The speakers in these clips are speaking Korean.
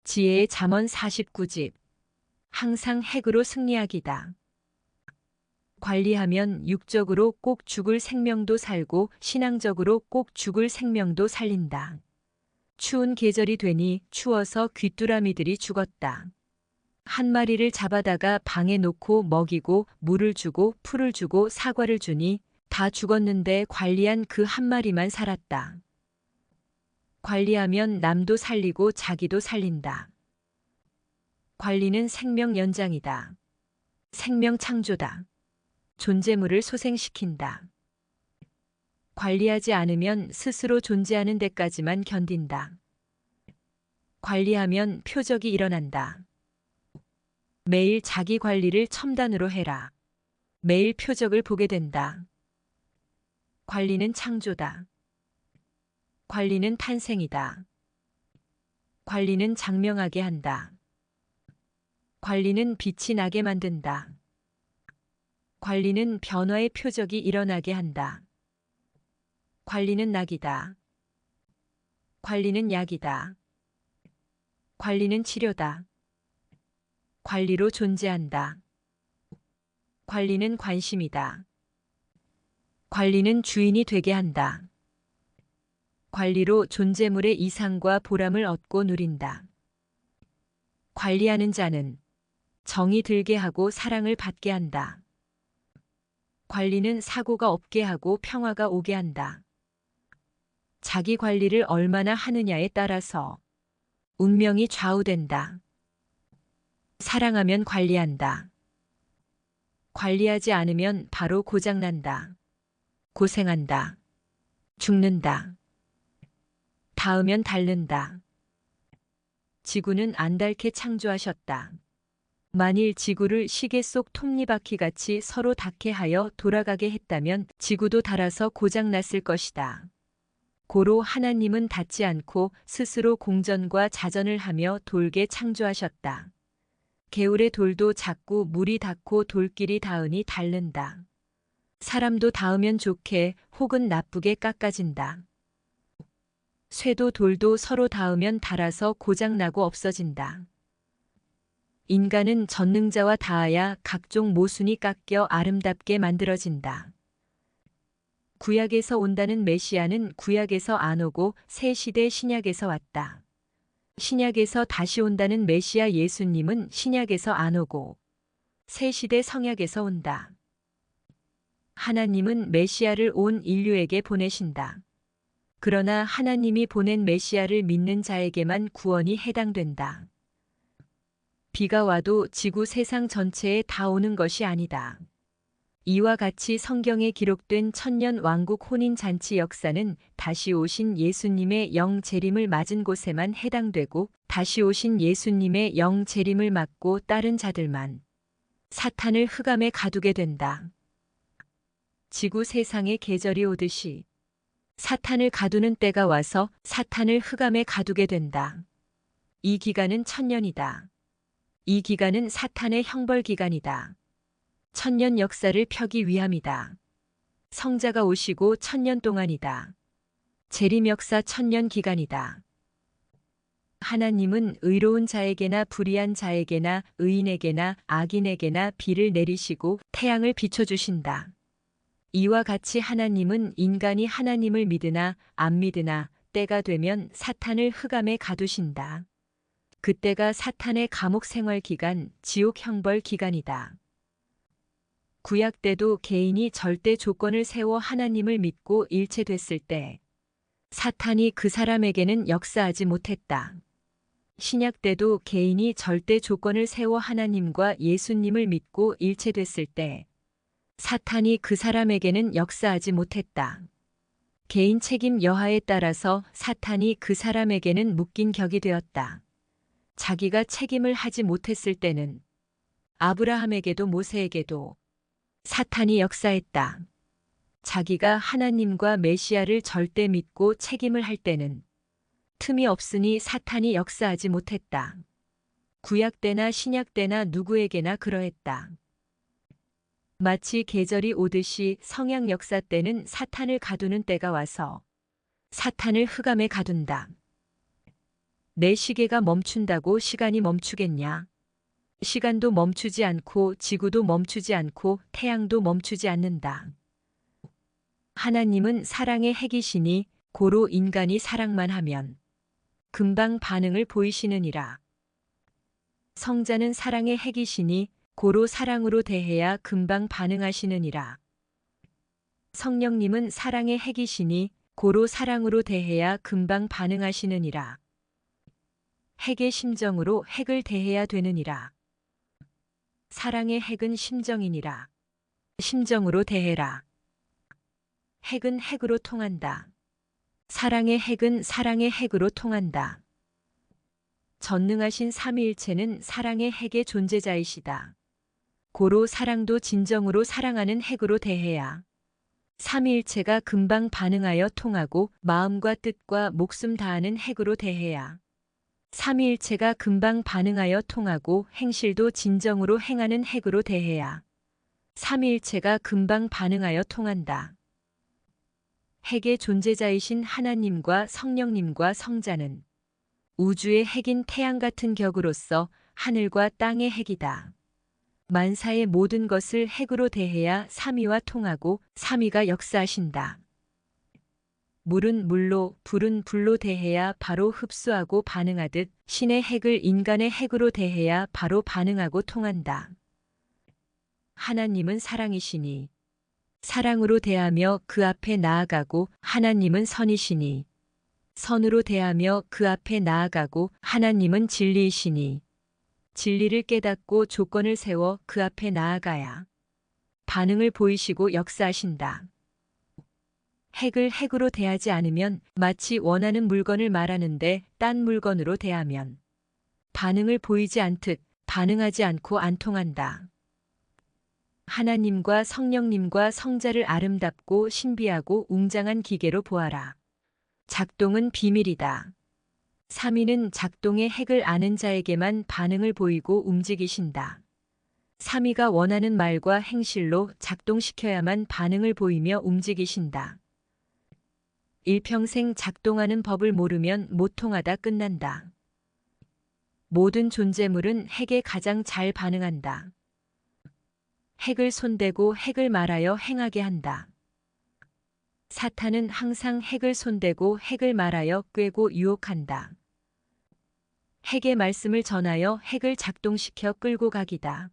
지혜의 잠언 49집. 항상 핵으로 승리하기다. 관리하면 육적으로 꼭 죽을 생명도 살고 신앙적으로 꼭 죽을 생명도 살린다. 추운 계절이 되니 추워서 귀뚜라미들이 죽었다. 한 마리를 잡아다가 방에 놓고 먹이고 물을 주고 풀을 주고 사과를 주니 다 죽었는데 관리한 그 한 마리만 살았다. 관리하면 남도 살리고 자기도 살린다. 관리는 생명 연장이다. 생명 창조다. 존재물을 소생시킨다. 관리하지 않으면 스스로 존재하는 데까지만 견딘다. 관리하면 표적이 일어난다. 매일 자기 관리를 첨단으로 해라. 매일 표적을 보게 된다. 관리는 창조다. 관리는 탄생이다. 관리는 장명하게 한다. 관리는 빛이 나게 만든다. 관리는 변화의 표적이 일어나게 한다. 관리는 낙이다. 관리는 약이다. 관리는 치료다. 관리로 존재한다. 관리는 관심이다. 관리는 주인이 되게 한다. 관리로 존재물의 이상과 보람을 얻고 누린다. 관리하는 자는 정이 들게 하고 사랑을 받게 한다. 관리는 사고가 없게 하고 평화가 오게 한다. 자기 관리를 얼마나 하느냐에 따라서 운명이 좌우된다. 사랑하면 관리한다. 관리하지 않으면 바로 고장난다. 고생한다. 죽는다. 닿으면 닳는다. 지구는 안 닳게 창조하셨다. 만일 지구를 시계 속 톱니바퀴같이 서로 닿게 하여 돌아가게 했다면 지구도 닳아서 고장났을 것이다. 고로 하나님은 닿지 않고 스스로 공전과 자전을 하며 돌게 창조하셨다. 개울의 돌도 자꾸 물이 닿고 돌길이 닿으니 닳는다. 사람도 닿으면 좋게 혹은 나쁘게 깎아진다. 쇠도 돌도 서로 닿으면 닳아서 고장나고 없어진다. 인간은 전능자와 닿아야 각종 모순이 깎여 아름답게 만들어진다. 구약에서 온다는 메시아는 구약에서 안 오고 새 시대 신약에서 왔다. 신약에서 다시 온다는 메시아 예수님은 신약에서 안 오고 새 시대 성약에서 온다. 하나님은 메시아를 온 인류에게 보내신다. 그러나 하나님이 보낸 메시아를 믿는 자에게만 구원이 해당된다. 비가 와도 지구 세상 전체에 다 오는 것이 아니다. 이와 같이 성경에 기록된 천년 왕국 혼인잔치 역사는 다시 오신 예수님의 영 재림을 맞은 곳에만 해당되고 다시 오신 예수님의 영 재림을 맞고 따른 자들만 사탄을 흑암에 가두게 된다. 지구 세상에 계절이 오듯이 사탄을 가두는 때가 와서 사탄을 흑암에 가두게 된다. 이 기간은 천년이다. 이 기간은 사탄의 형벌 기간이다. 천년 역사를 펴기 위함이다. 성자가 오시고 천년 동안이다. 재림 역사 천년 기간이다. 하나님은 의로운 자에게나 불의한 자에게나 의인에게나 악인에게나 비를 내리시고 태양을 비춰주신다. 이와 같이 하나님은 인간이 하나님을 믿으나 안 믿으나 때가 되면 사탄을 흑암에 가두신다. 그때가 사탄의 감옥 생활 기간, 지옥 형벌 기간이다. 구약 때도 개인이 절대 조건을 세워 하나님을 믿고 일체됐을 때 사탄이 그 사람에게는 역사하지 못했다. 신약 때도 개인이 절대 조건을 세워 하나님과 예수님을 믿고 일체됐을 때 사탄이 그 사람에게는 역사하지 못했다. 개인 책임 여하에 따라서 사탄이 그 사람에게는 묶인 격이 되었다. 자기가 책임을 하지 못했을 때는 아브라함에게도 모세에게도 사탄이 역사했다. 자기가 하나님과 메시아를 절대 믿고 책임을 할 때는 틈이 없으니 사탄이 역사하지 못했다. 구약 때나 신약 때나 누구에게나 그러했다. 마치 계절이 오듯이 성약 역사 때는 사탄을 가두는 때가 와서 사탄을 흑암에 가둔다. 내 시계가 멈춘다고 시간이 멈추겠냐? 시간도 멈추지 않고 지구도 멈추지 않고 태양도 멈추지 않는다. 하나님은 사랑의 핵이시니 고로 인간이 사랑만 하면 금방 반응을 보이시느니라. 성자는 사랑의 핵이시니 고로 사랑으로 대해야 금방 반응하시느니라. 성령님은 사랑의 핵이시니 고로 사랑으로 대해야 금방 반응하시느니라. 핵의 심정으로 핵을 대해야 되느니라. 사랑의 핵은 심정이니라. 심정으로 대해라. 핵은 핵으로 통한다. 사랑의 핵은 사랑의 핵으로 통한다. 전능하신 삼위일체는 사랑의 핵의 존재자이시다. 고로 사랑도 진정으로 사랑하는 핵으로 대해야 삼위일체가 금방 반응하여 통하고 마음과 뜻과 목숨 다하는 핵으로 대해야 삼위일체가 금방 반응하여 통하고 행실도 진정으로 행하는 핵으로 대해야 삼위일체가 금방 반응하여 통한다. 핵의 존재자이신 하나님과 성령님과 성자는 우주의 핵인 태양 같은 격으로서 하늘과 땅의 핵이다. 만사의 모든 것을 핵으로 대해야 삼위와 통하고 삼위가 역사하신다. 물은 물로, 불은 불로 대해야 바로 흡수하고 반응하듯 신의 핵을 인간의 핵으로 대해야 바로 반응하고 통한다. 하나님은 사랑이시니 사랑으로 대하며 그 앞에 나아가고 하나님은 선이시니 선으로 대하며 그 앞에 나아가고 하나님은 진리이시니 진리를 깨닫고 조건을 세워 그 앞에 나아가야 반응을 보이시고 역사하신다. 핵을 핵으로 대하지 않으면 마치 원하는 물건을 말하는데 딴 물건으로 대하면 반응을 보이지 않듯 반응하지 않고 안 통한다. 하나님과 성령님과 성자를 아름답고 신비하고 웅장한 기계로 보아라. 작동은 비밀이다. 삼위는 작동의 핵을 아는 자에게만 반응을 보이고 움직이신다. 삼위가 원하는 말과 행실로 작동시켜야만 반응을 보이며 움직이신다. 일평생 작동하는 법을 모르면 못 통하다 끝난다. 모든 존재물은 핵에 가장 잘 반응한다. 핵을 손대고 핵을 말하여 행하게 한다. 사탄은 항상 핵을 손대고 핵을 말하여 꿰고 유혹한다. 핵의 말씀을 전하여 핵을 작동시켜 끌고 가기다.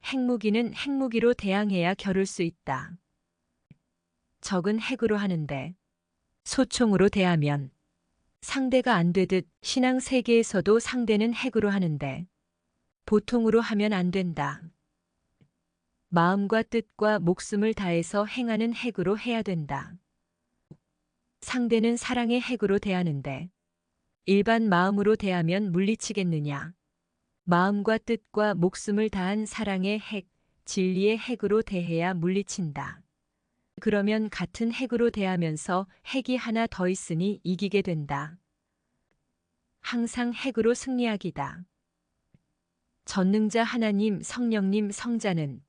핵무기는 핵무기로 대항해야 겨룰 수 있다. 적은 핵으로 하는데 소총으로 대하면 상대가 안 되듯 신앙 세계에서도 상대는 핵으로 하는데 보통으로 하면 안 된다. 마음과 뜻과 목숨을 다해서 행하는 핵으로 해야 된다. 상대는 사랑의 핵으로 대하는데 일반 마음으로 대하면 물리치겠느냐. 마음과 뜻과 목숨을 다한 사랑의 핵, 진리의 핵으로 대해야 물리친다. 그러면 같은 핵으로 대하면서 핵이 하나 더 있으니 이기게 된다. 항상 핵으로 승리하기다. 전능자 하나님, 성령님, 성자는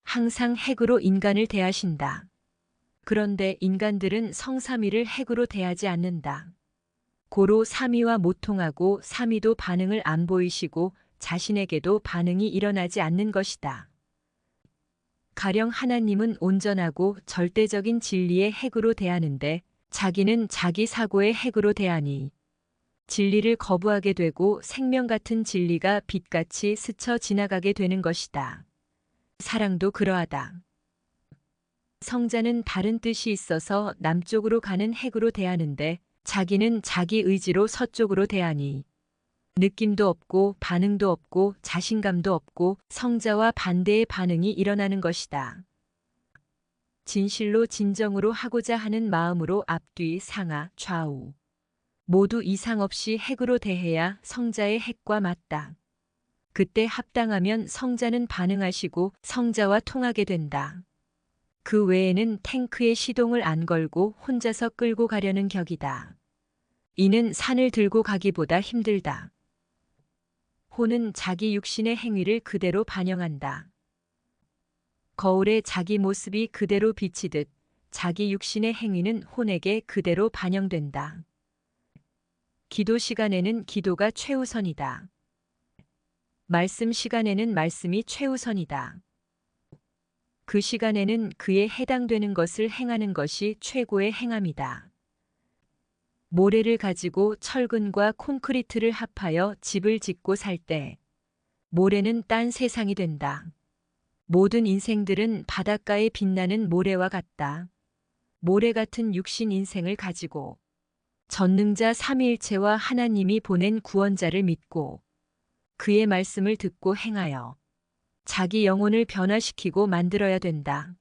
항상 핵으로 인간을 대하신다. 그런데 인간들은 성삼위를 핵으로 대하지 않는다. 고로 삼위와 못 통하고 삼위도 반응을 안 보이시고 자신에게도 반응이 일어나지 않는 것이다. 가령 하나님은 온전하고 절대적인 진리의 핵으로 대하는데 자기는 자기 사고의 핵으로 대하니 진리를 거부하게 되고 생명 같은 진리가 빛같이 스쳐 지나가게 되는 것이다. 사랑도 그러하다. 성자는 다른 뜻이 있어서 남쪽으로 가는 핵으로 대하는데 자기는 자기 의지로 서쪽으로 대하니 느낌도 없고 반응도 없고 자신감도 없고 성자와 반대의 반응이 일어나는 것이다. 진실로 진정으로 하고자 하는 마음으로 앞뒤 상하 좌우 모두 이상 없이 핵으로 대해야 성자의 핵과 맞다. 그때 합당하면 성자는 반응하시고 성자와 통하게 된다. 그 외에는 탱크에 시동을 안 걸고 혼자서 끌고 가려는 격이다. 이는 산을 들고 가기보다 힘들다. 혼은 자기 육신의 행위를 그대로 반영한다. 거울에 자기 모습이 그대로 비치듯 자기 육신의 행위는 혼에게 그대로 반영된다. 기도 시간에는 기도가 최우선이다. 말씀 시간에는 말씀이 최우선이다. 그 시간에는 그에 해당되는 것을 행하는 것이 최고의 행함이다. 모래를 가지고 철근과 콘크리트를 합하여 집을 짓고 살 때 모래는 딴 세상이 된다. 모든 인생들은 바닷가에 빛나는 모래와 같다. 모래 같은 육신 인생을 가지고 전능자 삼위일체와 하나님이 보낸 구원자를 믿고 그의 말씀을 듣고 행하여 자기 영혼을 변화시키고 만들어야 된다.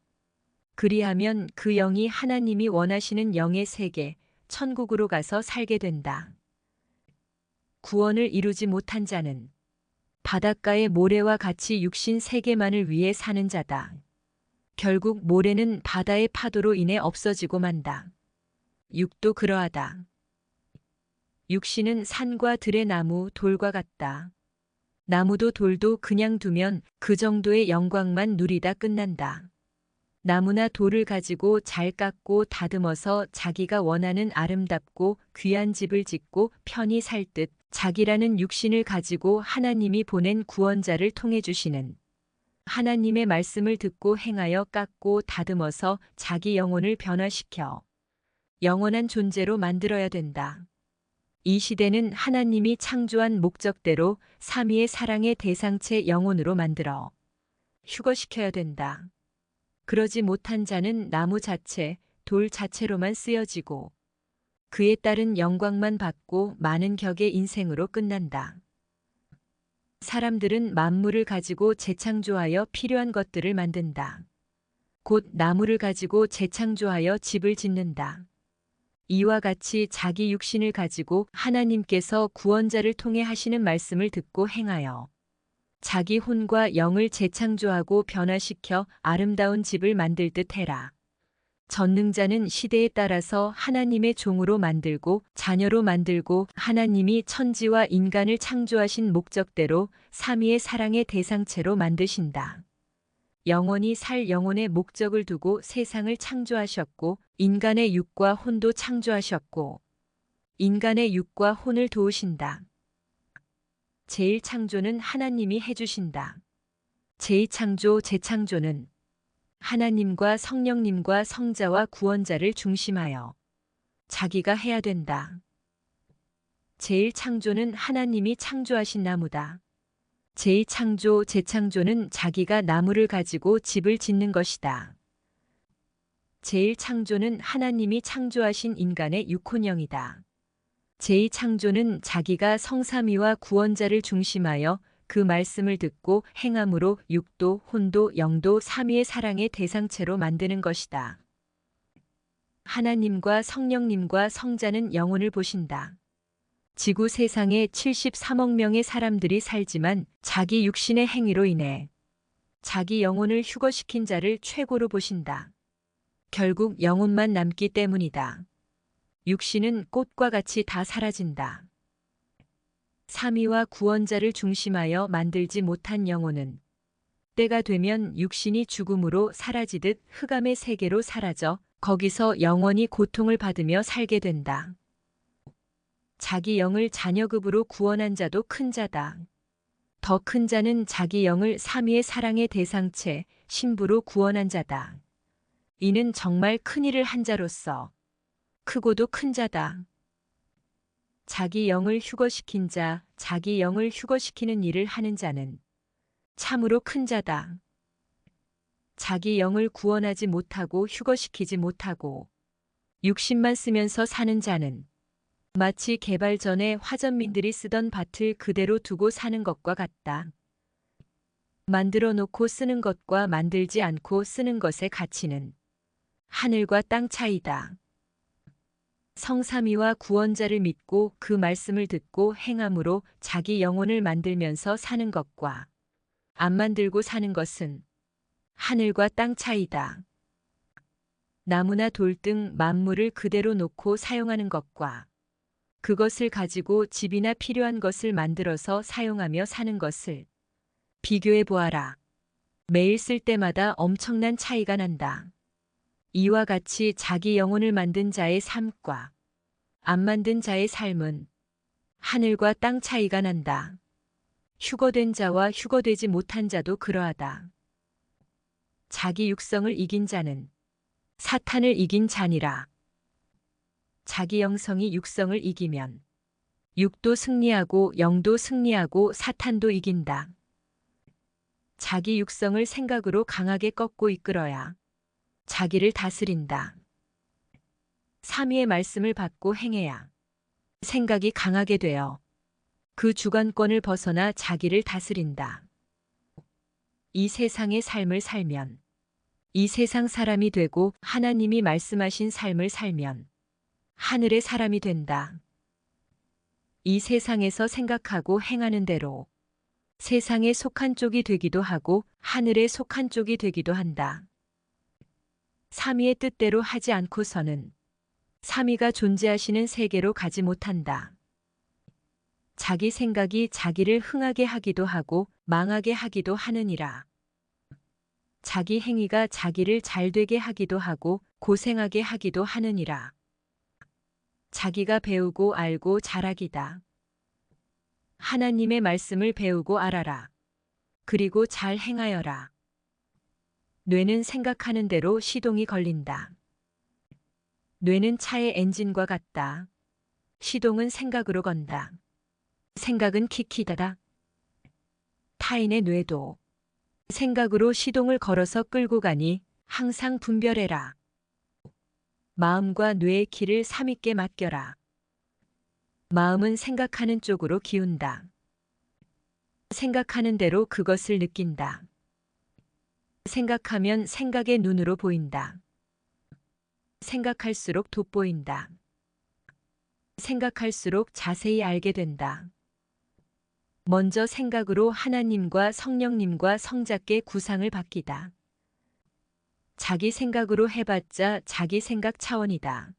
그리하면 그 영이 하나님이 원하시는 영의 세계, 천국으로 가서 살게 된다. 구원을 이루지 못한 자는 바닷가의 모래와 같이 육신 세계만을 위해 사는 자다. 결국 모래는 바다의 파도로 인해 없어지고 만다. 육도 그러하다. 육신은 산과 들의 나무, 돌과 같다. 나무도 돌도 그냥 두면 그 정도의 영광만 누리다 끝난다. 나무나 돌을 가지고 잘 깎고 다듬어서 자기가 원하는 아름답고 귀한 집을 짓고 편히 살 듯 자기라는 육신을 가지고 하나님이 보낸 구원자를 통해 주시는 하나님의 말씀을 듣고 행하여 깎고 다듬어서 자기 영혼을 변화시켜 영원한 존재로 만들어야 된다. 이 시대는 하나님이 창조한 목적대로 삼위의 사랑의 대상체 영혼으로 만들어 휴거시켜야 된다. 그러지 못한 자는 나무 자체, 돌 자체로만 쓰여지고 그에 따른 영광만 받고 많은 격의 인생으로 끝난다. 사람들은 만물을 가지고 재창조하여 필요한 것들을 만든다. 곧 나무를 가지고 재창조하여 집을 짓는다. 이와 같이 자기 육신을 가지고 하나님께서 구원자를 통해 하시는 말씀을 듣고 행하여 자기 혼과 영을 재창조하고 변화시켜 아름다운 집을 만들 듯 해라. 전능자는 시대에 따라서 하나님의 종으로 만들고 자녀로 만들고 하나님이 천지와 인간을 창조하신 목적대로 삼위의 사랑의 대상체로 만드신다. 영원히 살 영혼의 목적을 두고 세상을 창조하셨고 인간의 육과 혼도 창조하셨고 인간의 육과 혼을 도우신다. 제1창조는 하나님이 해주신다. 제2창조, 재창조는 하나님과 성령님과 성자와 구원자를 중심하여 자기가 해야 된다. 제1창조는 하나님이 창조하신 나무다. 제2창조, 재창조는 자기가 나무를 가지고 집을 짓는 것이다. 제1창조는 하나님이 창조하신 인간의 육혼영이다. 제2창조는 자기가 성삼위와 구원자를 중심하여 그 말씀을 듣고 행함으로 육도, 혼도, 영도 삼위의 사랑의 대상체로 만드는 것이다. 하나님과 성령님과 성자는 영혼을 보신다. 지구 세상에 73억 명의 사람들이 살지만 자기 육신의 행위로 인해 자기 영혼을 휴거시킨 자를 최고로 보신다. 결국 영혼만 남기 때문이다. 육신은 꽃과 같이 다 사라진다. 삼위와 구원자를 중심하여 만들지 못한 영혼은 때가 되면 육신이 죽음으로 사라지듯 흑암의 세계로 사라져 거기서 영원히 고통을 받으며 살게 된다. 자기 영을 자녀급으로 구원한 자도 큰 자다. 더 큰 자는 자기 영을 삼위의 사랑의 대상체, 신부로 구원한 자다. 이는 정말 큰 일을 한 자로서 크고도 큰 자다. 자기 영을 휴거시킨 자, 자기 영을 휴거시키는 일을 하는 자는 참으로 큰 자다. 자기 영을 구원하지 못하고 휴거시키지 못하고 육신만 쓰면서 사는 자는 마치 개발 전에 화전민들이 쓰던 밭을 그대로 두고 사는 것과 같다. 만들어 놓고 쓰는 것과 만들지 않고 쓰는 것의 가치는 하늘과 땅 차이다. 성삼위와 구원자를 믿고 그 말씀을 듣고 행함으로 자기 영혼을 만들면서 사는 것과 안 만들고 사는 것은 하늘과 땅 차이다. 나무나 돌 등 만물을 그대로 놓고 사용하는 것과 그것을 가지고 집이나 필요한 것을 만들어서 사용하며 사는 것을 비교해 보아라. 매일 쓸 때마다 엄청난 차이가 난다. 이와 같이 자기 영혼을 만든 자의 삶과 안 만든 자의 삶은 하늘과 땅 차이가 난다. 휴거된 자와 휴거되지 못한 자도 그러하다. 자기 육성을 이긴 자는 사탄을 이긴 자니라. 자기 영성이 육성을 이기면 육도 승리하고 영도 승리하고 사탄도 이긴다. 자기 육성을 생각으로 강하게 꺾고 이끌어야 자기를 다스린다. 삼위의 말씀을 받고 행해야 생각이 강하게 되어 그 주관권을 벗어나 자기를 다스린다. 이 세상의 삶을 살면 이 세상 사람이 되고 하나님이 말씀하신 삶을 살면 하늘의 사람이 된다. 이 세상에서 생각하고 행하는 대로 세상에 속한 쪽이 되기도 하고 하늘에 속한 쪽이 되기도 한다. 삼위의 뜻대로 하지 않고서는 삼위가 존재하시는 세계로 가지 못한다. 자기 생각이 자기를 흥하게 하기도 하고 망하게 하기도 하느니라. 자기 행위가 자기를 잘되게 하기도 하고 고생하게 하기도 하느니라. 자기가 배우고 알고 잘하기다. 하나님의 말씀을 배우고 알아라. 그리고 잘 행하여라. 뇌는 생각하는 대로 시동이 걸린다. 뇌는 차의 엔진과 같다. 시동은 생각으로 건다. 생각은 키키다다. 타인의 뇌도 생각으로 시동을 걸어서 끌고 가니 항상 분별해라. 마음과 뇌의 키를 삼위께 맡겨라. 마음은 생각하는 쪽으로 기운다. 생각하는 대로 그것을 느낀다. 생각하면 생각의 눈으로 보인다. 생각할수록 돋보인다. 생각할수록 자세히 알게 된다. 먼저 생각으로 하나님과 성령님과 성자께 구상을 바뀌다. 자기 생각으로 해봤자 자기 생각 차원이다.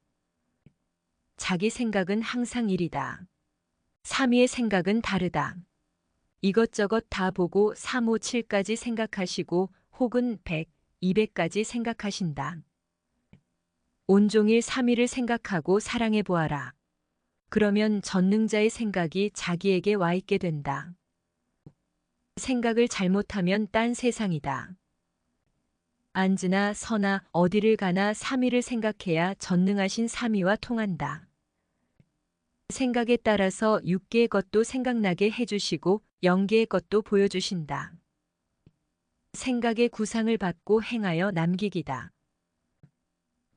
자기 생각은 항상 일이다. 삼위의 생각은 다르다. 이것저것 다 보고 3, 5, 7까지 생각하시고 혹은 100, 200까지 생각하신다. 온종일 삼위를 생각하고 사랑해 보아라. 그러면 전능자의 생각이 자기에게 와 있게 된다. 생각을 잘못하면 딴 세상이다. 앉으나 서나 어디를 가나 삼위를 생각해야 전능하신 삼위와 통한다. 생각에 따라서 6개의 것도 생각나게 해주시고 0개의 것도 보여주신다. 생각의 구상을 받고 행하여 남기기다.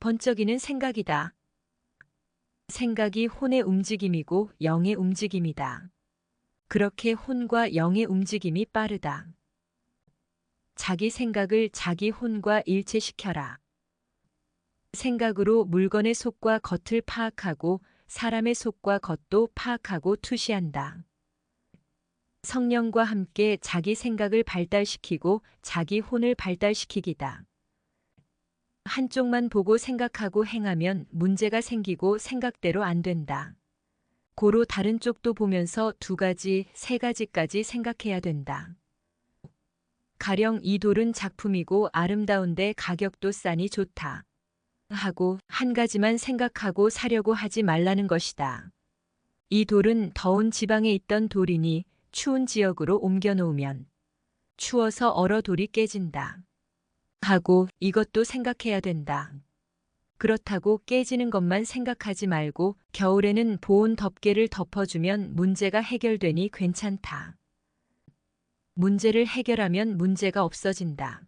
번쩍이는 생각이다. 생각이 혼의 움직임이고 영의 움직임이다. 그렇게 혼과 영의 움직임이 빠르다. 자기 생각을 자기 혼과 일체시켜라. 생각으로 물건의 속과 겉을 파악하고 사람의 속과 겉도 파악하고 투시한다. 성령과 함께 자기 생각을 발달시키고 자기 혼을 발달시키기다. 한쪽만 보고 생각하고 행하면 문제가 생기고 생각대로 안 된다. 고로 다른 쪽도 보면서 2가지, 3가지까지 생각해야 된다. 가령 이 돌은 작품이고 아름다운데 가격도 싸니 좋다. 하고 한 가지만 생각하고 사려고 하지 말라는 것이다. 이 돌은 더운 지방에 있던 돌이니 추운 지역으로 옮겨 놓으면 추워서 얼어 돌이 깨진다. 하고 이것도 생각해야 된다. 그렇다고 깨지는 것만 생각하지 말고 겨울에는 보온 덮개를 덮어주면 문제가 해결되니 괜찮다. 문제를 해결하면 문제가 없어진다.